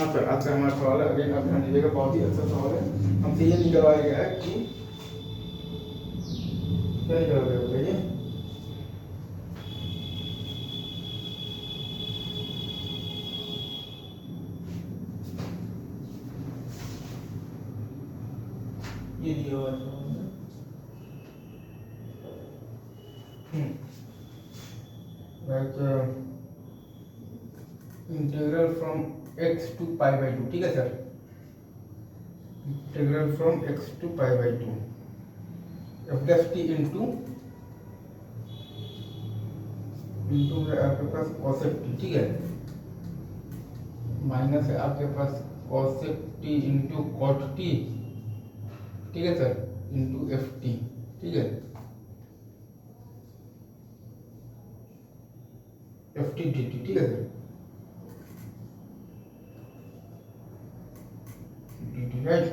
हाँ सर, आज का हमारा सवाल है, अगेन आप ध्यान दीजिएगा, बहुत ही अच्छा सवाल है। हमसे ये निकलवाया गया है कि क्या निकलवाया गया बताइए। ये दिया हुआ है like integral from x to pi by 2, ठीक है sir. Integral from x to pi by 2 f dash T into है आपके पास cosec t, ठीक है, माइनस है आपके पास cosec t into cot t, ठीक है सर, इंटू एफ टी, ठीक है, एफ टी डी टी, ठीक है सर, डी टी, राइट।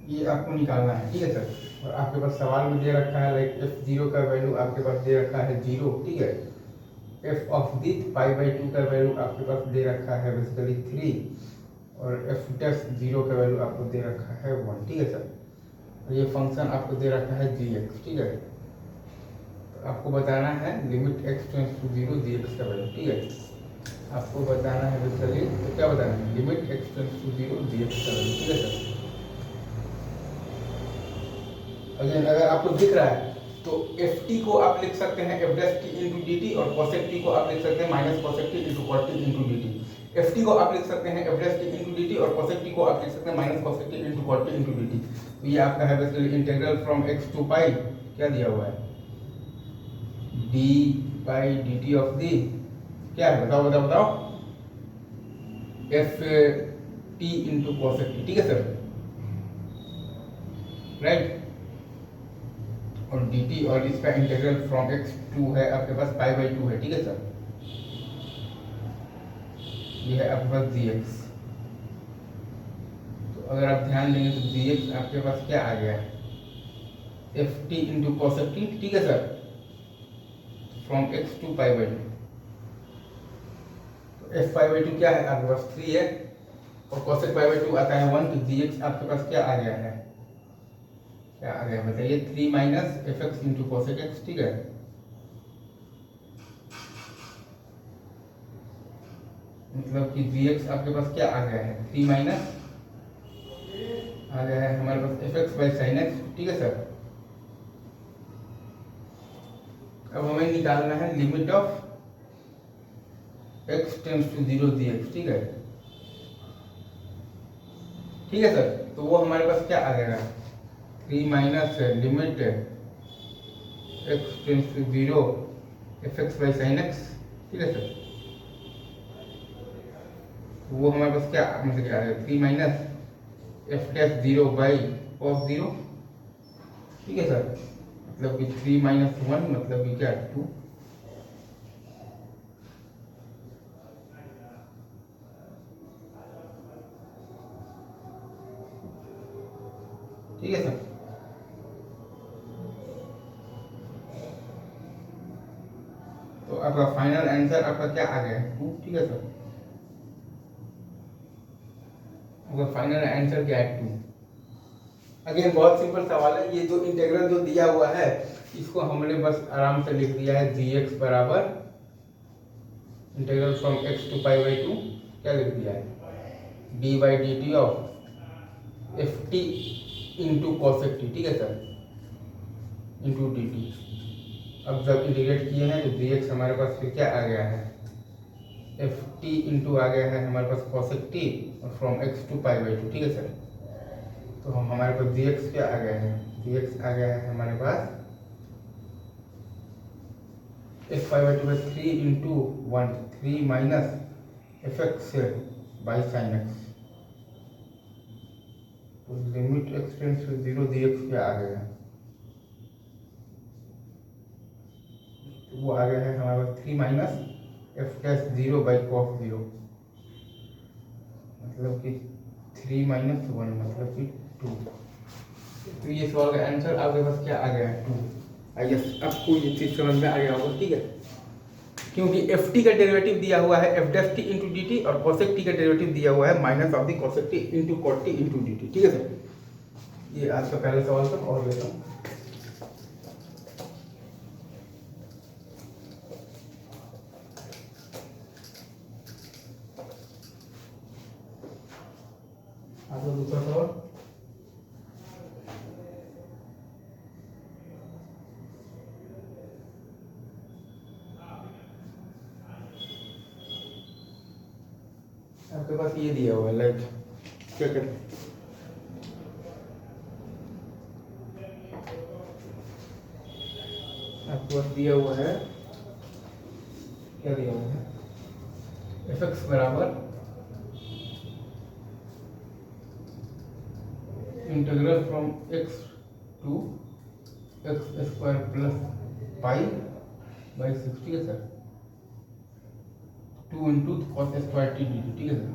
ये आपको निकालना है, ठीक है सर। और आपके पास सवाल में दे रखा है लाइक एफ जीरो का वैल्यू आपके पास दे रखा है 0, ठीक है। F of the pi by 2 का वैल्यू आपके पास दे रखा है बेसिकली 3, और एफ डैश 0 का वैल्यू आपको दे रखा है 1, ठीक है सर। और ये फंक्शन आपको दे रखा है जी एक्स, ठीक है। तो आपको बताना है limit x tends to 0 g x का वैल्यू, ठीक है। आपको बताना है बेसिकली, तो क्या बताना है, limit x tends to 0 g x का वैल्यू, ठीक है सर। अगेन अगर आपको दिख रहा है तो एफ टी को आप लिख सकते हैं F dash T into D T, और कॉसेक टी को आप लिख सकते हैं minus cosec T into cot T into D T. F T को आप लिख सकते हैं F dash T into D T, और कॉसेक टी को आप लिख सकते हैं minus cosec T into cot T into D T. तो ये आपका है basically integral from x to pi, क्या दिया हुआ है, D pi D t of the, क्या है बताओ बताओ बताओ, F t into cosec t, ठीक है सर, राइट। और dt, और इसका इंटीग्रल फ्रॉम x टू है आपके पास पाई बाई 2 है, ठीक है सर। ये है आपके पास dx। तो अगर आप ध्यान देंगे तो dx आपके पास क्या आ गया है, f t into cosec t, ठीक है sir, from x to pi by 2। तो एफ पाई बाई 2 क्या है आपके पास 3 है, और कॉसेक पाई बाई 2 आता है 1, तो dx आपके पास क्या आ गया है, क्या आ गया बताइए, 3 minus F x into cosec x, ठीक है। मतलब कि dx आपके पास क्या आ गया है, 3 माइनस आ गया है हमारे पास F x by sine x, ठीक है सर। अब हमें निकालना है limit of x tends to 0 dx, ठीक है, ठीक है सर। तो वो हमारे पास क्या आ जाएगा, 3 minus limit x tends to 0 f x by sine x, ठीक है सर। वो हमारे पास क्या मतलब क्या आ जाएगा, 3 minus F dash 0 by cos 0, ठीक है सर। मतलब कि 3 माइनस 1 मतलब कि क्या 2, ठीक है सर। तो आपका फाइनल आंसर आपका क्या आ गया है 2, ठीक है सर। आपका फाइनल आंसर क्या है 2। अगेन बहुत सिंपल सवाल है, ये जो इंटीग्रल जो दिया हुआ है इसको हमने बस आराम से लिख दिया है जी एक्स बराबर integral from x to pi by 2, क्या लिख दिया है, d by d t of f t into cosec t, ठीक है सर, इंटू डी टी। अब जब इंटीग्रेट किए हैं तो डी एक्स हमारे पास फिर क्या आ गया है, एफ टी इंटू आ गया है हमारे पास कॉसेक टी, और from x to pi by 2, ठीक है सर। तो हम हमारे पास डी एक्स क्या आ गया है, डी एक्स आ गया है हमारे पास एफ पाई बाई 2 में 3 into 1, 3 minus F x by sine X. तो limit x tends to 0 D X क्या आ गया है, तो वो आ गया है हमारे पास 3 minus F dash 0 by cos 0, मतलब कि 3 माइनस 1 मतलब कि 2। तो ये सवाल का आंसर आपके पास क्या आ गया है 2। आई गेस आपको ये चीज समझ में आ गया होगा, ठीक है। क्योंकि एफ टी का डेरिवेटिव दिया हुआ है f dash T into D T और कॉसेक टी का डेरिवेटिव दिया हुआ है minus of the cosec T into cot T into D T. ठीक है सर, ये आज का पहला सवाल था और लेता हूँ। आपका दूसरा सवाल, आपके पास ये दिया हुआ है लाइक क्या कहते हैं, आपके पास दिया हुआ है, क्या दिया हुआ है, एफ एक्स बराबर integral from x to x square plus pi by 60 है sir, 2 into cos square T D T. ठीक है सर,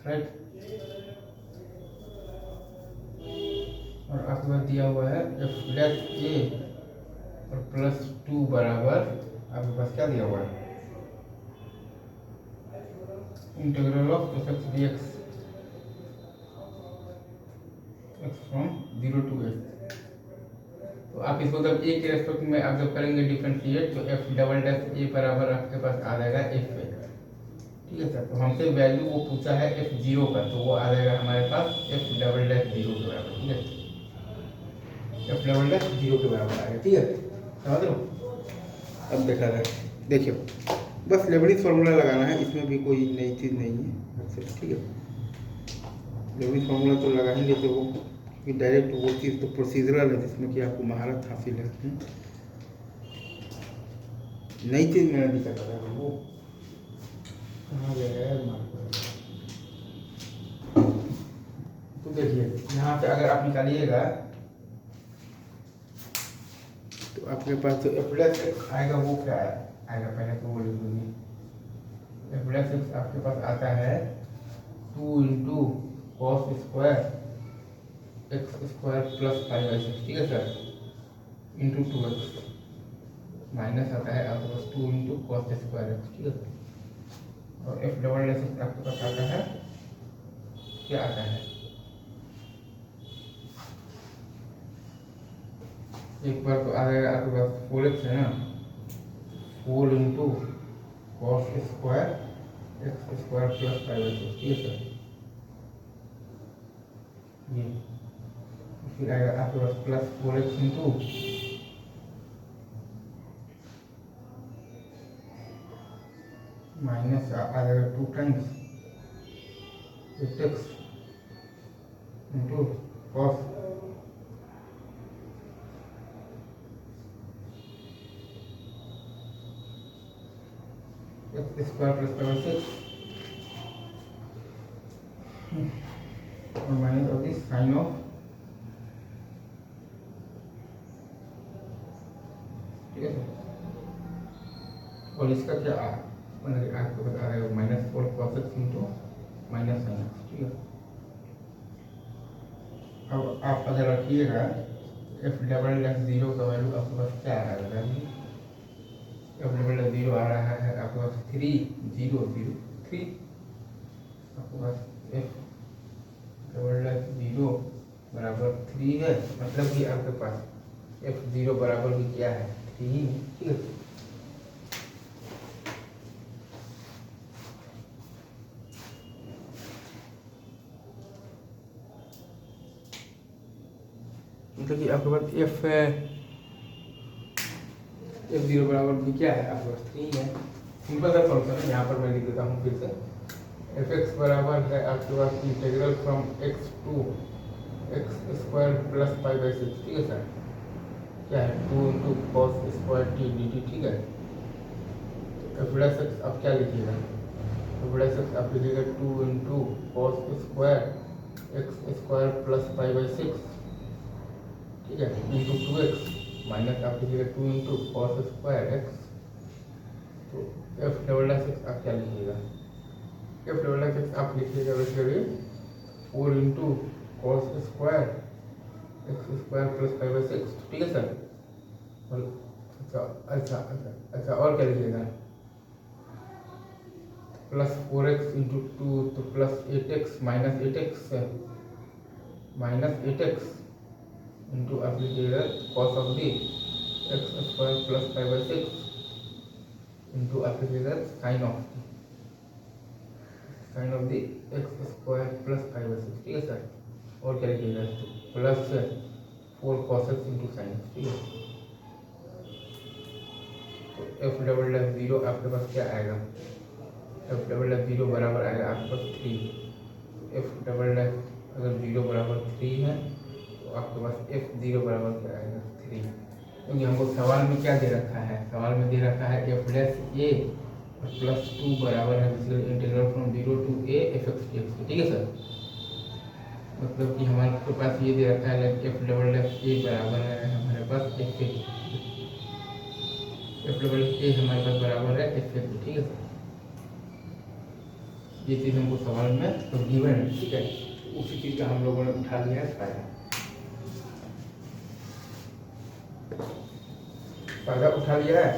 राइट। और आपके पास दिया हुआ है एफ डैश ए और प्लस 2 बराबर आपके पास क्या दिया हुआ है, integral of f x d x from 0 to x. तो आप इसको जब ए के रेस्पेक्ट में आप जब करेंगे डिफरेंशिएट तो एफ डबल डैश ए बराबर आपके पास आ जाएगा एफ ए। ठीक है सर, तो हमसे वैल्यू वो पूछा है एफ जीरो का, तो वो आ जाएगा हमारे पास एफ डबल डैश जीरो के बराबर। ठीक है, एफ डबल डैश जीरो के बराबर आएगा। ठीक है, समझ लो। अब देखा जाए, देखियो बस लेबनीज़ फार्मूला लगाना है, इसमें भी कोई नई चीज़ नहीं है। अच्छा ठीक है, लेबनीज़ फार्मूला तो लगाएंगे तो वो कि डायरेक्ट वो चीज़ तो प्रोसीजरल है जिसमें कि आपको महारत हासिल है। नई चीज़ मेरा दिक्कत आ रहा है, वो कहाँ गया है मार्कर। तो देखिए यहाँ से अगर आप निकालिएगा तो आपके पास जो एफ डैश एक्स आएगा वो क्या आएगा, पहले तो वो लिख लीजिए। एफ डैश एक्स आपके पास आता है 2 into cos square x square plus pi by 6। ठीक है सर, इंटू 2x माइनस आता है आपके पास 2 इंटू कॉस स्क्वायर एक्स। ठीक है, और एफ डबल डैश एक्स आपके पास आता है, क्या आता है, एक बार तो आ जाएगा आपके पास 4x है ना, 4 into cos square x square plus pi by 6। ठीक है सर, ये फिर आएगा आपके पास प्लस 4x इंटू माइनस आ जाएगा 2 times 8x into cos x square plus pi by 6 और minus of this sine of, ठीक है सर, और इसका क्या आपको बता रहे हो minus 4 cos x into minus sine x. ठीक है, अब आप अगर रखिएगा एफ डबल डैश जीरो का वैल्यू आपके पास क्या आ रहा है, एफ डबल डैश जीरो आ रहा है आपके पास 3003। आपके पास एफ डबल डैश जीरो बराबर 3 है, मतलब कि आपके पास एफ जीरो बराबर भी क्या है, 3। ठीक है, मतलब कि आपके पास एफ जीरो बराबर भी क्या है, आपके पास 3 है। सिंपल सा फंक्शन है, यहाँ पर मैं लिख देता हूँ फिर से। एफ एक्स बराबर है आपके पास integral from x to x square plus pi by 6। ठीक है सर, क्या है 2 into cos square T D T. ठीक है, तो एफ डैश एक्स आप क्या लिखिएगा, एफ डैश एक्स आप लिखिएगा 2 into cos square x square plus pi by 6। ठीक है, इंटू 2x माइनस आप लिखिएगा 2 इंटू कॉस स्क्वायर एक्स। तो एफ डबल डैश एक्स आप क्या लिखिएगा, एफ डबल डैश एक्स आप लिखिएगा basically 4 into cos square x square plus pi by 6। ठीक है सर, और अच्छा अच्छा अच्छा अच्छा, और क्या लिखिएगा? प्लस 4x इंटू टू, तो plus 8x minus 8x into आप लीजिएगा cos of the x square plus 5/6 into आप लीजिएगा sine of the x square plus 5/6, ठीक है सर। और क्या लिखिएगा? Plus 4 cos x into sine, ठीक है। तो एफ डबल डैश जीरो आपके पास क्या आएगा? एफ डबल डैश जीरो बराबर आएगा आपके पास 3। एफ डबल डैश अगर जीरो बराबर 3 है तो आपके पास एफ जीरो बराबर क्या आएगा? 3। क्योंकि हमको सवाल में क्या दे रखा है? सवाल में दे रखा है एफ डैश ए प्लस 2 बराबर है integral from zero to a f x d x, ठीक है सर। मतलब कि हमारे पास ये दे रखा है एफ डबल डैश ए बराबर है हमारे पास एफ डबल ए हमारे पास बराबर है एफ एक्स, ठीक है सर। ये चीज़ हमको सवाल में तो गिवन है, ठीक है। उसी चीज़ का हम लोगों ने उठा लिया है फायदा उठा लिया है।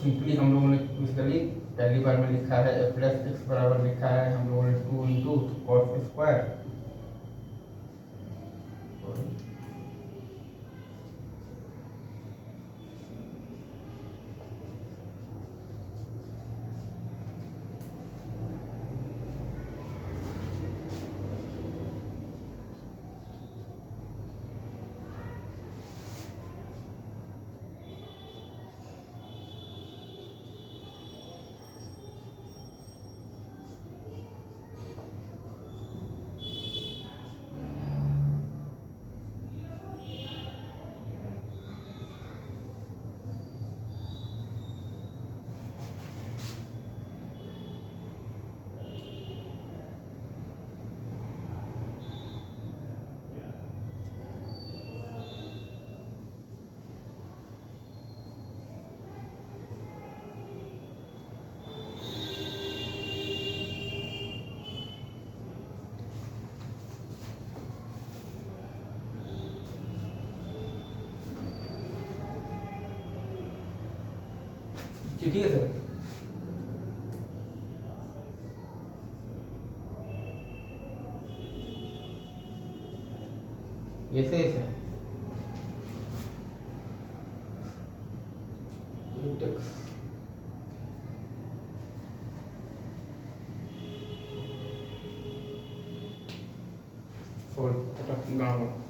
सिंपली हम लोगों ने बेसिकली पहली बार में लिखा है एफ प्लस एक्स बराबर लिखा है हम लोगों ने 2 इंटू कॉस स्क्वायर ठीक है सर। ऐसे ऐसे गाँव